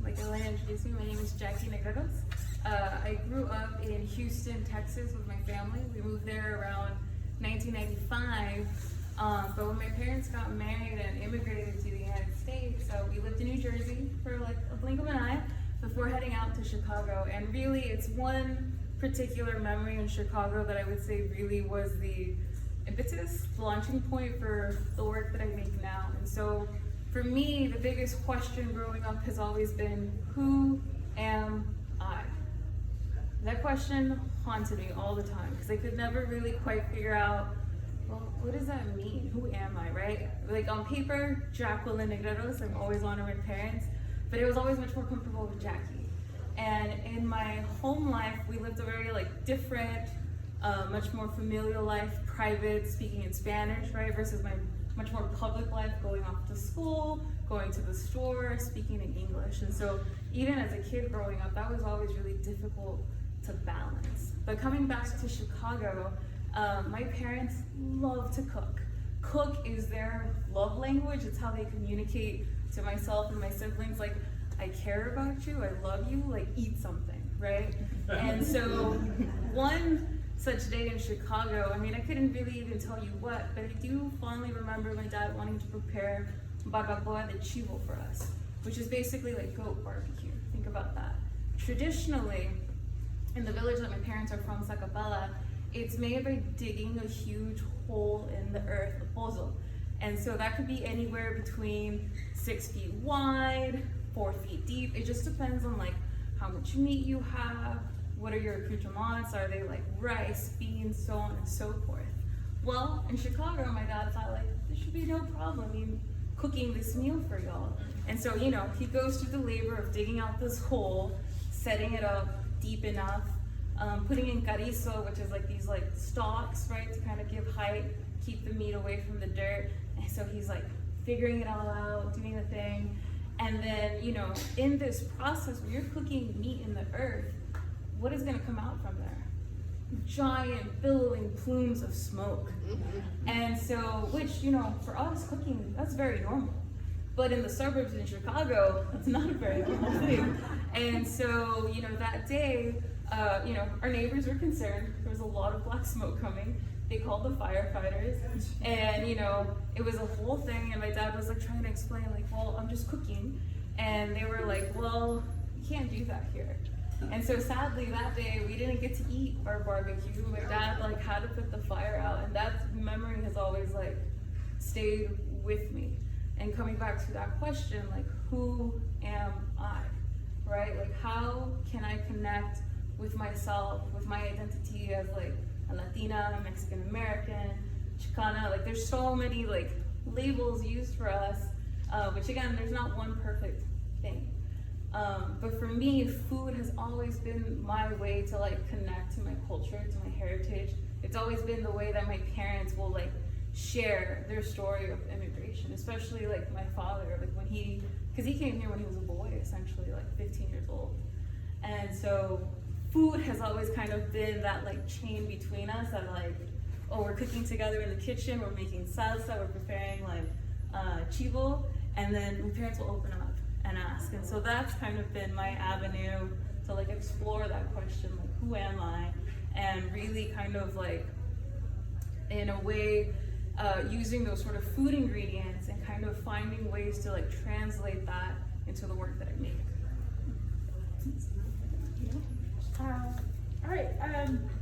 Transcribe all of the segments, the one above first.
Like Elena introduced me, my name is Jaki Negreros. I grew up in Houston, Texas with my family. We moved there around 1995. But when my parents got married and immigrated to the United States, so we lived in New Jersey for like a blink of an eye before heading out to Chicago. And really, it's one particular memory in Chicago that I would say really was the impetus, the launching point for the work that I make now. And so for me, the biggest question growing up has always been, who am I? That question haunted me all the time because I could never really quite figure out, well, what does that mean? Who am I, right? Like on paper, Jaki Negreros, I'm always honoring parents, but it was always much more comfortable with Jaki. And in my home life, we lived a very different, much more familial life, private, speaking in Spanish, right? Versus my much more public life, going off to school, going to the store, speaking in English. And so even as a kid growing up, that was always really difficult to balance. But coming back to Chicago, my parents love to cook. Cook is their love language. It's how they communicate to myself and my siblings, like, I care about you, I love you, like, eat something, right? And so one such day in Chicago, I mean, I couldn't really even tell you what, but I do fondly remember my dad wanting to prepare barbacoa de chivo for us, which is basically like goat barbecue. Think about that. Traditionally, in the village that my parents are from, Zacapala, it's made by digging a huge hole in the earth, a pozo. And so that could be anywhere between 6 feet wide, 4 feet deep. It just depends on like how much meat you have, what are your accoutrements, are they like rice, beans, so on and so forth. Well, in Chicago, my dad thought like, there should be no problem in cooking this meal for y'all. And so, you know, he goes through the labor of digging out this hole, setting it up deep enough, putting in carizo, which is like these like stalks, right, to kind of give height, keep the meat away from the dirt. And so he's like figuring it all out, doing the thing. And then, you know, in this process, when you're cooking meat in the earth, what is gonna come out from there? Giant billowing plumes of smoke. And so, which, you know, for us cooking, that's very normal. But in the suburbs in Chicago, that's not a very normal thing. And so, you know, that day, you know, our neighbors were concerned. There was a lot of black smoke coming. They called the firefighters, and you know, it was a whole thing. And my dad was like trying to explain, like, well, I'm just cooking, and they were like, well, you can't do that here. And so sadly, that day we didn't get to eat our barbecue. My dad like had to put the fire out, and that memory has always like stayed with me. And coming back to that question, like, who am I, right? Like, how can I connect with myself, with my identity as like a Latina, Mexican American, Chicana? Like, there's so many like labels used for us, which again, there's not one perfect thing. But for me, food has always been my way to like connect to my culture, to my heritage. It's always been the way that my parents will like share their story of immigration, especially like my father, like when because he came here when he was a boy, essentially like 15 years old. And so food has always kind of been that like chain between us that like, oh, we're cooking together in the kitchen, we're making salsa, we're preparing like chivo, and then my parents will open up and ask. And so that's kind of been my avenue to like explore that question, like, who am I? And really kind of like, in a way, using those sort of food ingredients and kind of finding ways to like translate that into the work that I make. All right,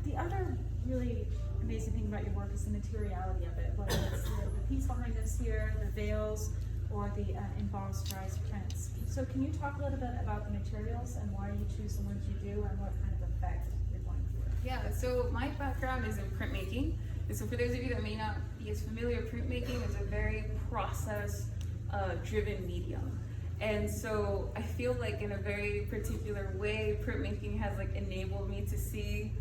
the other really amazing thing about your work is the materiality of it, whether it's the piece behind us here, the veils, or the embossed rice prints. So can you talk a little bit about the materials and why you choose the ones you do and what kind of effect you're going for? Yeah, so my background is in printmaking. And so for those of you that may not be as familiar, printmaking is a very process-driven medium. And so I feel like in a very particular way, printmaking has like enabled me to see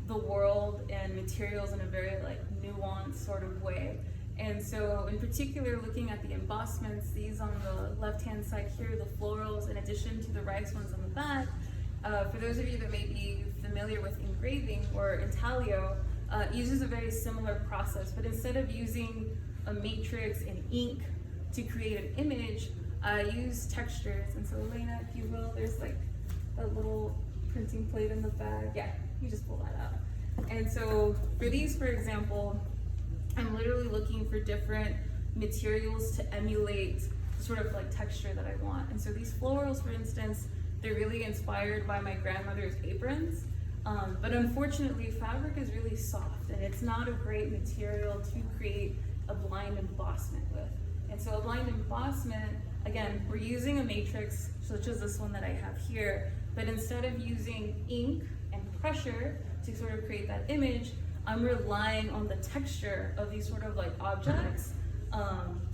the world and materials in a very like nuanced sort of way. And so in particular, looking at the embossments, these on the left-hand side here, the florals, in addition to the rice ones on the back, for those of you that may be familiar with engraving or intaglio, uses a very similar process, but instead of using a matrix and ink to create an image, I use textures, and so Elena, if you will, there's like a little printing plate in the bag. Yeah, you just pull that out. And so for these, for example, I'm literally looking for different materials to emulate the sort of like texture that I want. And so these florals, for instance, they're really inspired by my grandmother's aprons. But unfortunately, fabric is really soft and it's not a great material to create a blind embossment with. And so a blind embossment, again, we're using a matrix, such as this one that I have here, but instead of using ink and pressure to sort of create that image, I'm relying on the texture of these sort of like objects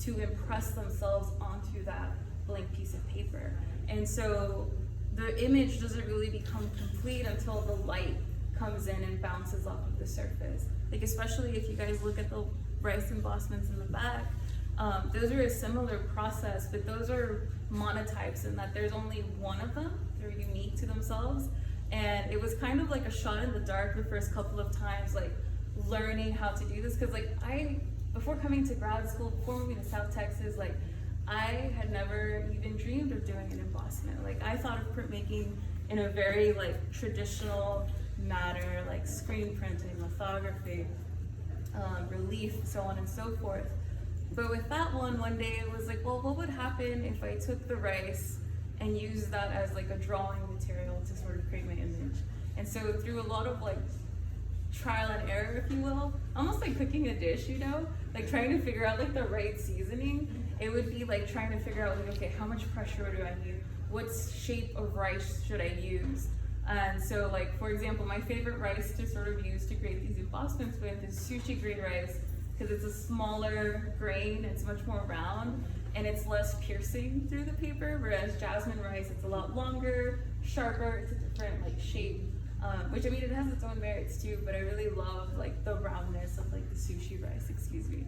to impress themselves onto that blank piece of paper. And so the image doesn't really become complete until the light comes in and bounces off of the surface. Like especially if you guys look at the rice embossments in the back, those are a similar process, but those are monotypes in that there's only one of them. They're unique to themselves. And it was kind of like a shot in the dark the first couple of times, like learning how to do this. Cause like before coming to grad school, before moving to South Texas, like I had never even dreamed of doing an embossment. Like I thought of printmaking in a very like traditional manner, like screen printing, lithography, relief, so on and so forth. But with that one day it was like, well, what would happen if I took the rice and used that as like a drawing material to sort of create my image? And so through a lot of like trial and error, if you will, almost like cooking a dish, you know, like trying to figure out like the right seasoning. It would be like trying to figure out like, okay, how much pressure do I need? What shape of rice should I use? And so like, for example, my favorite rice to sort of use to create these embossments with is sushi green rice, because it's a smaller grain, it's much more round, and it's less piercing through the paper, whereas jasmine rice, it's a lot longer, sharper, it's a different like shape, which I mean, it has its own merits too, but I really love like the roundness of like the sushi rice, excuse me.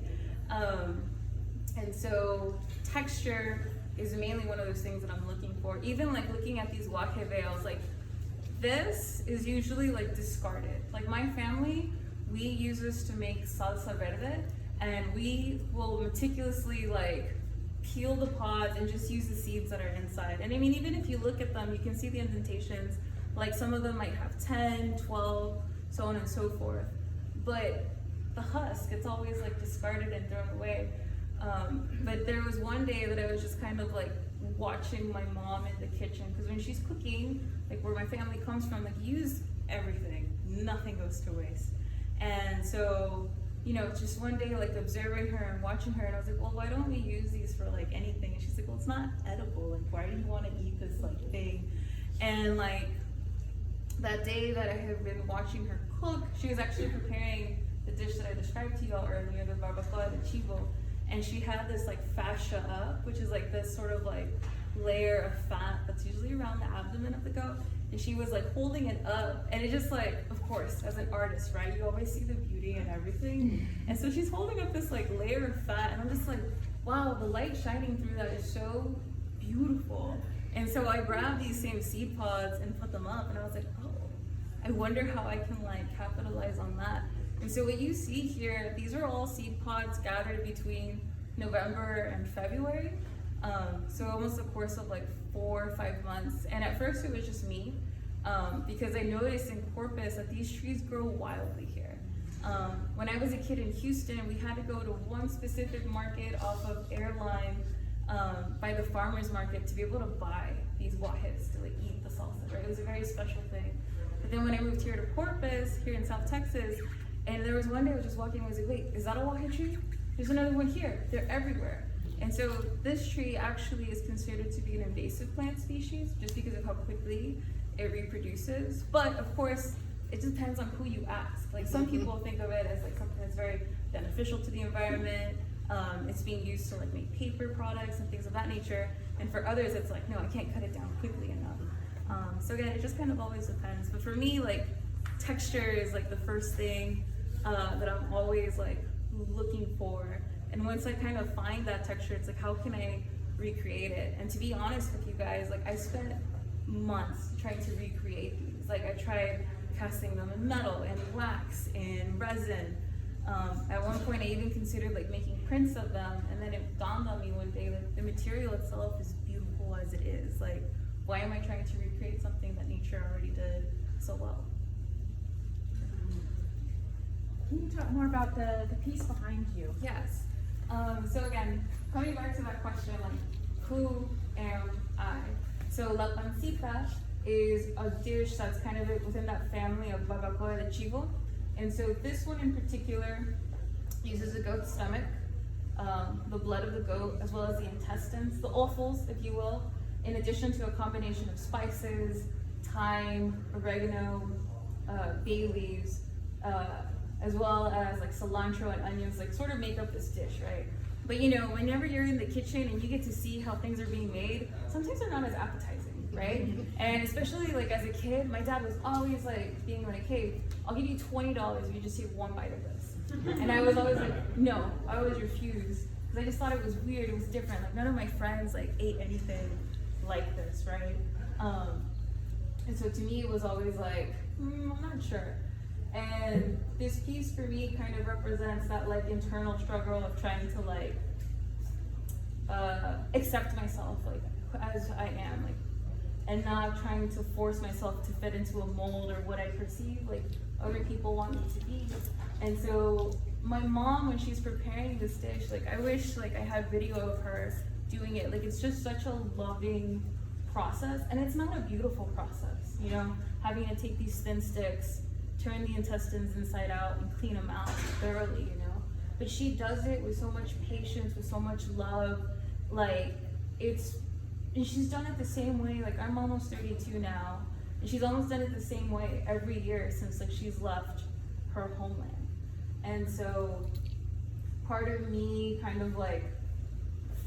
And so texture is mainly one of those things that I'm looking for. Even like looking at these wahe veils, like this is usually like discarded. Like my family, we use this to make salsa verde, and we will meticulously like peel the pods and just use the seeds that are inside. And I mean, even if you look at them, you can see the indentations. Like some of them might have 10, 12, so on and so forth. But the husk, it's always like discarded and thrown away. But there was one day that I was just kind of like watching my mom in the kitchen, because when she's cooking, like where my family comes from, like use everything, nothing goes to waste. And so, you know, just one day like observing her and watching her, and I was like, well, why don't we use these for like anything? And she's like, well, it's not edible, like why do you want to eat this like thing? And like that day that I had been watching her cook, she was actually preparing the dish that I described to y'all earlier, the barbacoa de chivo. And she had this like fascia up, which is like this sort of like layer of fat that's usually around the abdomen of the goat. And she was like holding it up, and it just like, of course, as an artist, right, you always see the beauty in everything. And so she's holding up this like layer of fat, and I'm just like, wow, the light shining through that is so beautiful. And so I grabbed these same seed pods and put them up, and I was like, oh, I wonder how I can like capitalize on that. And so what you see here, these are all seed pods gathered between November and February. So almost a course of like 4 or 5 months. And at first it was just me, because I noticed in Corpus that these trees grow wildly here. When I was a kid in Houston, we had to go to one specific market off of Airline by the farmer's market to be able to buy these wahes to like eat the salsa, right? It was a very special thing. But then when I moved here to Corpus, here in South Texas, and there was one day I was just walking and I was like, wait, is that a wahe tree? There's another one here. They're everywhere. And so this tree actually is considered to be an invasive plant species just because of how quickly it reproduces. But of course, it depends on who you ask. Like some people think of it as like something that's very beneficial to the environment. It's being used to like make paper products and things of that nature. And for others, it's like, no, I can't cut it down quickly enough. So again, it just kind of always depends. But for me, like texture is like the first thing that I'm always like looking for. And once I kind of find that texture, it's like, how can I recreate it? And to be honest with you guys, like I spent months trying to recreate these. Like I tried casting them in metal and wax and resin. At one point, I even considered like making prints of them, and then it dawned on me one day, like the material itself is beautiful as it is. Like, why am I trying to recreate something that nature already did so well? Can you talk more about the piece behind you? Yes. So again, coming back to that question, like, who am I? So la pancita is a dish that's kind of within that family of barbacoa de chivo. And so this one in particular uses a goat's stomach, the blood of the goat, as well as the intestines, the offals, if you will, in addition to a combination of spices, thyme, oregano, bay leaves, as well as like cilantro and onions, like sort of make up this dish, right? But you know, whenever you're in the kitchen and you get to see how things are being made, sometimes they're not as appetizing, right? And especially like as a kid, my dad was always like being like, hey, I'll give you $20 if you just take one bite of this. And I was always like, no, I always refused, because I just thought it was weird, it was different. Like none of my friends like ate anything like this, right? And so to me, it was always like, I'm not sure. And this piece for me kind of represents that like internal struggle of trying to like accept myself like as I am, like, and not trying to force myself to fit into a mold or what I perceive like other people want me to be. And so my mom, when she's preparing this dish, like I wish like I had video of her doing it. Like it's just such a loving process, and it's not a beautiful process, you know, having to take these thin sticks, turn the intestines inside out and clean them out thoroughly, you know. But she does it with so much patience, with so much love. Like and she's done it the same way. Like I'm almost 32 now, and she's almost done it the same way every year since like she's left her homeland. And so part of me kind of like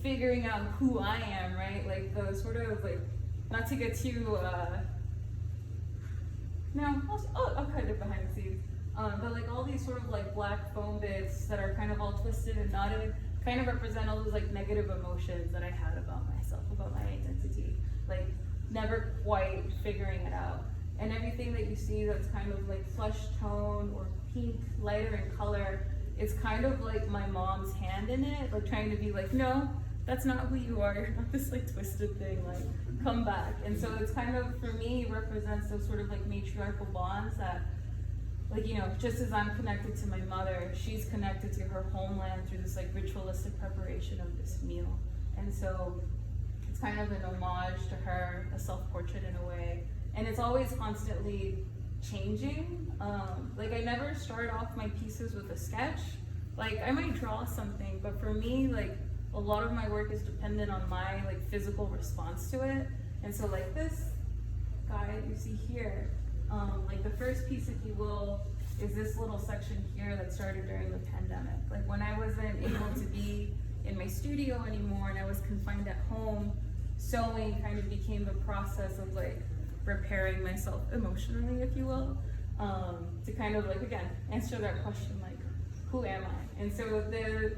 figuring out who I am, right? Like the sort of like, not to get too no, I'll cut it behind the scenes. But like all these sort of like black foam bits that are kind of all twisted and knotted kind of represent all those like negative emotions that I had about myself, about my identity. Like never quite figuring it out. And everything that you see that's kind of like flesh tone or pink, lighter in color, it's kind of like my mom's hand in it, like trying to be like, no, that's not who you are. You're not this like twisted thing, like come back. And so it's kind of, for me, represents those sort of like matriarchal bonds that, like, you know, just as I'm connected to my mother, she's connected to her homeland through this like ritualistic preparation of this meal. And so it's kind of an homage to her, a self-portrait in a way. And it's always constantly changing. Like I never start off my pieces with a sketch. Like I might draw something, but for me, like a lot of my work is dependent on my like physical response to it. And so like this guy you see here, like the first piece, if you will, is this little section here that started during the pandemic. Like when I wasn't able to be in my studio anymore and I was confined at home, sewing kind of became the process of like repairing myself emotionally, if you will, to kind of like, again, answer that question, like, who am I? And so the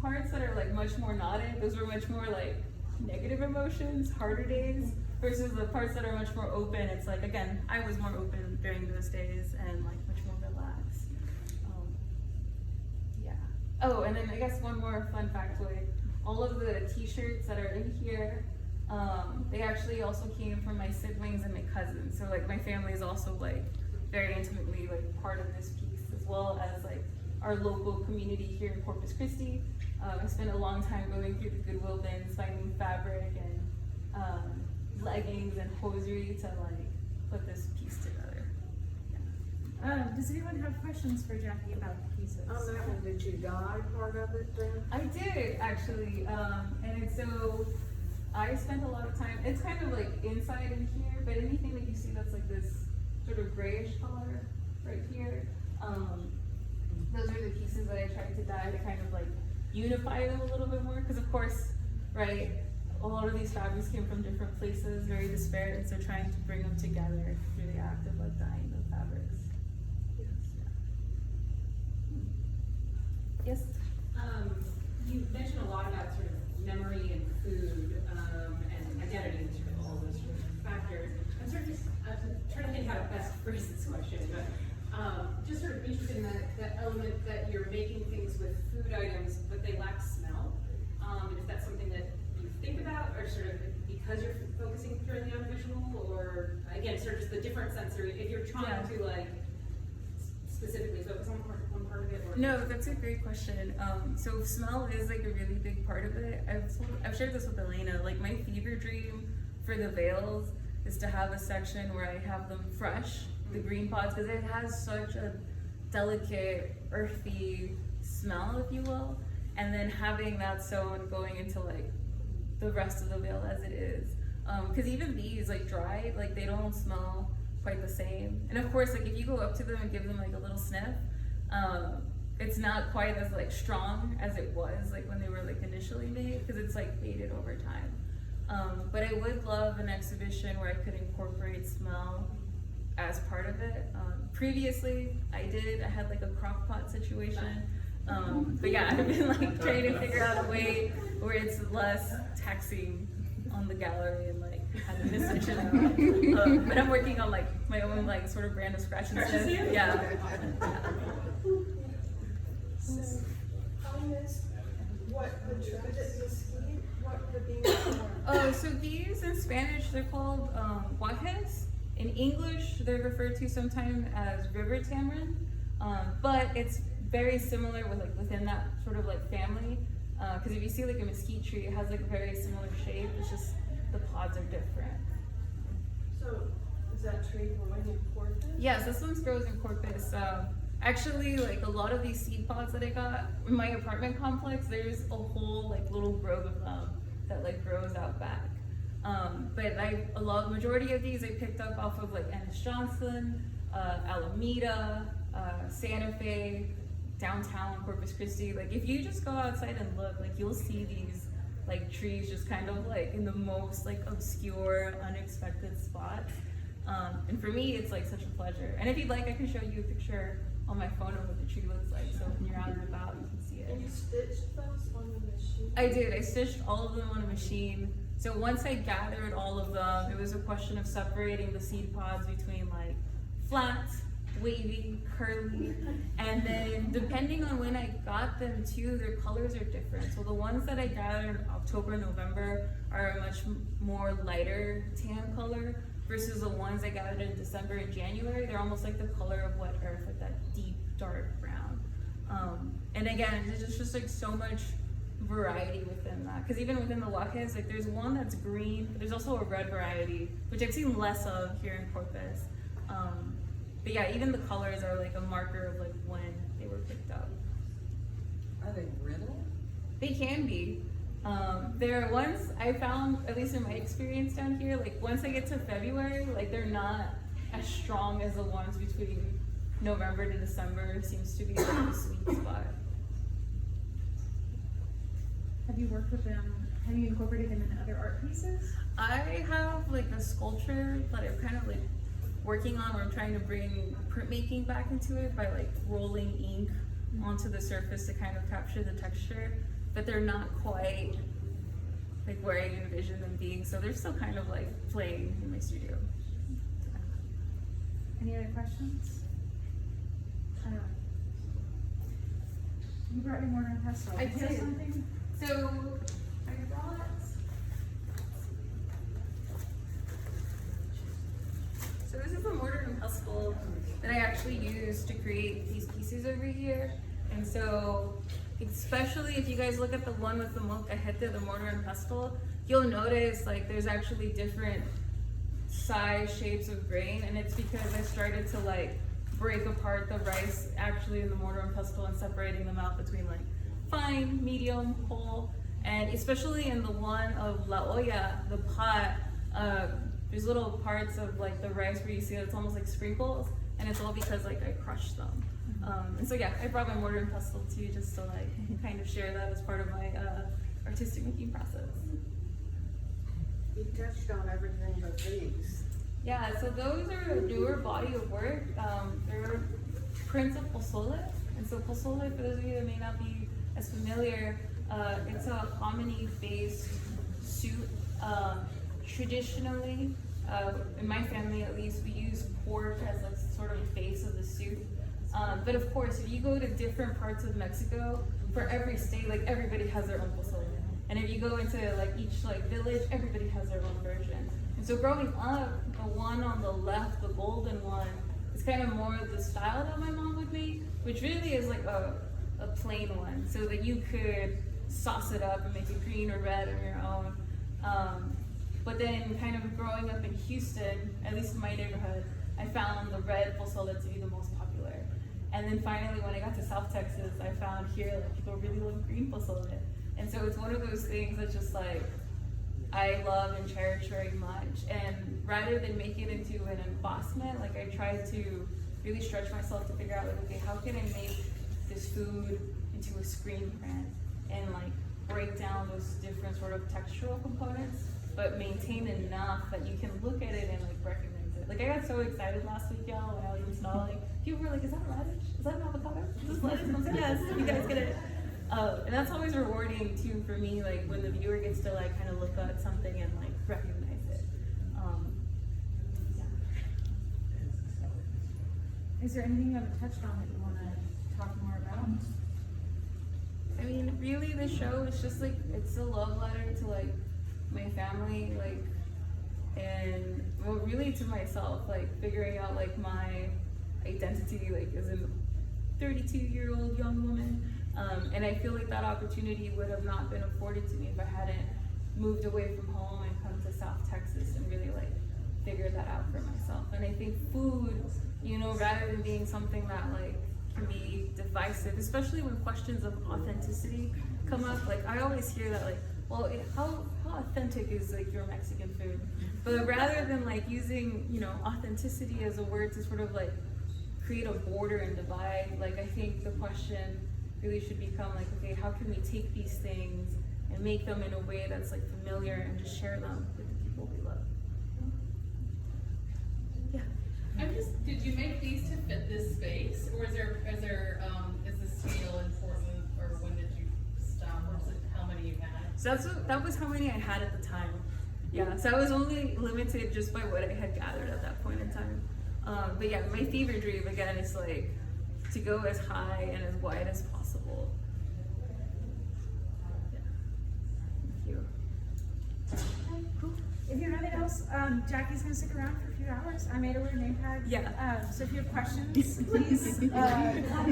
parts that are like much more knotted, those were much more like negative emotions, harder days, versus the parts that are much more open. It's like, again, I was more open during those days and like much more relaxed. Yeah. Oh, and then I guess one more fun factoid. All of the t-shirts that are in here, they actually also came from my siblings and my cousins. So like my family is also like very intimately like part of this piece, as well as like our local community here in Corpus Christi. I spent a long time going through the Goodwill bins, finding fabric and leggings and hosiery to like put this piece together. Yeah. Does anyone have questions for Jackie about the pieces? On that one, did you dye part of it then? I did actually, and so I spent a lot of time, it's kind of like inside in here, but anything that you see that's like this sort of grayish color right here, those are the pieces that I tried to dye to kind of like unify them a little bit more, because of course, right, a lot of these fabrics came from different places, very disparate, and so trying to bring them together through the act of like dyeing the fabrics. Yes? You mentioned a lot about sort of memory and food and identity and sort of all those sort of factors. I'm sort of just trying to think how to best phrase this question, but just sort of interested in that element that you're making things with food items, but they lack smell. And if that's something that you think about, or sort of because you're focusing purely on visual, or again, sort of just the different sensory, if you're trying to like specifically focus on one part of it, or No, that's a great question. So smell is like a really big part of it. I've shared this with Elena. Like my fever dream for the veils is to have a section where I have them fresh, the green pods, because it has such a delicate, earthy smell, if you will. And then having that sewn going into like the rest of the veil as it is. Because even these, like dried, like they don't smell quite the same. And of course, like if you go up to them and give them like a little sniff, it's not quite as like strong as it was like when they were like initially made, because it's like faded over time. But I would love an exhibition where I could incorporate smell as part of it. Previously, I had like a crock pot situation. But yeah, I've been like trying to figure out a way where it's less taxing on the gallery and like having to switch it out. But I'm working on like my own like sort of brand of scratch and sniff. Yeah. So, what the mesquite, what the beans are? Oh, so these in Spanish they're called guajes. In English, they're referred to sometimes as river tamarind, but it's very similar with like within that sort of like family. Because if you see like a mesquite tree, it has like a very similar shape. It's just the pods are different. So, is that tree growing in Corpus? Yes, this one grows in Corpus. Actually, like a lot of these seed pods that I got in my apartment complex, there's a whole like little grove of them that like grows out back. But majority of these I picked up off of like Ennis Johnson, Alameda, Santa Fe, downtown Corpus Christi. Like if you just go outside and look, like you'll see these like trees just kind of like in the most like obscure, unexpected spots. And for me, it's like such a pleasure. And if you'd like, I can show you a picture on my phone of what the tree looks like. So when you're out and about, you can see it. And you stitched those on the machine? I did. I stitched all of them on a machine. So once I gathered all of them, it was a question of separating the seed pods between like flat, wavy, curly, and then depending on when I got them too, their colors are different. So the ones that I gathered in October, November are a much more lighter tan color versus the ones I gathered in December and January. They're almost like the color of wet earth, like that deep dark brown. And again, there's just like so much variety within that, because even within the guajes, like there's one that's green, but there's also a red variety, which I've seen less of here in Corpus. But yeah, even the colors are like a marker of like when they were picked up. Are they brittle? They can be. There are ones I found, at least in my experience down here, like once I get to February, like they're not as strong as the ones between November to December. Seems to be like the sweet spot. Have you worked with them? Have you incorporated them in other art pieces? I have like a sculpture that I'm kind of like working on, where I'm trying to bring printmaking back into it by like rolling ink onto the surface to kind of capture the texture, but they're not quite like where I envision them being, so they're still kind of like playing in my studio. Any other questions? You brought your mortar and pestle. I Is there did. something? So I brought. So this is a mortar and pestle that I actually use to create these pieces over here. And so, especially if you guys look at the one with the molcajete, the mortar and pestle, you'll notice like there's actually different size, shapes of grain, and it's because I started to like break apart the rice actually in the mortar and pestle and separating them out between like fine, medium, whole, and especially in the one of La Olla, the pot, there's little parts of like the rice where you see it's almost like sprinkles, and it's all because like I crushed them. And so yeah, I brought my mortar and pestle too, just to like kind of share that as part of my artistic making process. You touched on everything but these. Yeah, so those are a newer body of work. They're prints of pozole. And so pozole, for those of you that may not be as familiar, it's a hominy-based soup. Traditionally, in my family at least, we use pork as a sort of base of the soup. But of course, if you go to different parts of Mexico, for every state, like everybody has their own pozole. And if you go into like each like village, everybody has their own version. And so growing up, the one on the left, the golden one, is kind of more the style that my mom would make, which really is like a plain one, so that you could sauce it up and make it green or red on your own. But then kind of growing up in Houston, at least in my neighborhood, I found the red pozole to be the most popular. And then finally, when I got to South Texas, I found here like people really love green pozole. And so it's one of those things that's just like, I love and cherish very much. And rather than make it into an embossment, like I try to really stretch myself to figure out like, okay, how can I make this food into a screen print and like break down those different sort of textural components, but maintain enough that you can look at it and like recognize it. Like I got so excited last week, y'all, when I was installing. People were like, "Is that radish? Is that an avocado? Is this lettuce?" And I was like, "Yes, you guys get it." And that's always rewarding too for me, like when the viewer gets to like kind of look at something and like recognize it. Is there anything you haven't touched on that you want to talk more about? I mean, really, the show is just like, it's a love letter to like my family, like, and well, really to myself, like figuring out like my identity, like as a 32-year-old young woman. And I feel like that opportunity would have not been afforded to me if I hadn't moved away from home and come to South Texas and really like figure that out for myself. And I think food, you know, rather than being something that like can be divisive, especially when questions of authenticity come up. Like I always hear that like, well, how authentic is like your Mexican food? But rather than like using, you know, authenticity as a word to sort of like create a border and divide, like I think the question really should become like, okay, how can we take these things and make them in a way that's like familiar and just share them with the people we love? Yeah. I'm just, did you make these to fit this space, or is the scale important, or when did you stop, or is it how many you had? So that was how many I had at the time. Yeah, so I was only limited just by what I had gathered at that point in time. But yeah, my fever dream again is like to go as high and as wide as possible. Yeah. Thank you. Cool. If you have nothing else, Jackie's gonna stick around for a few hours. I made her wear a name tag. Yeah. So if you have questions, please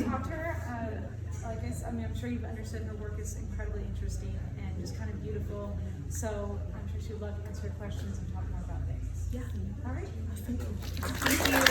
talk to her. Like I mean, I'm sure you've understood her work is incredibly interesting and just kind of beautiful. So I'm sure she'd love to answer questions and talk more about things. Yeah. All right. Thank you.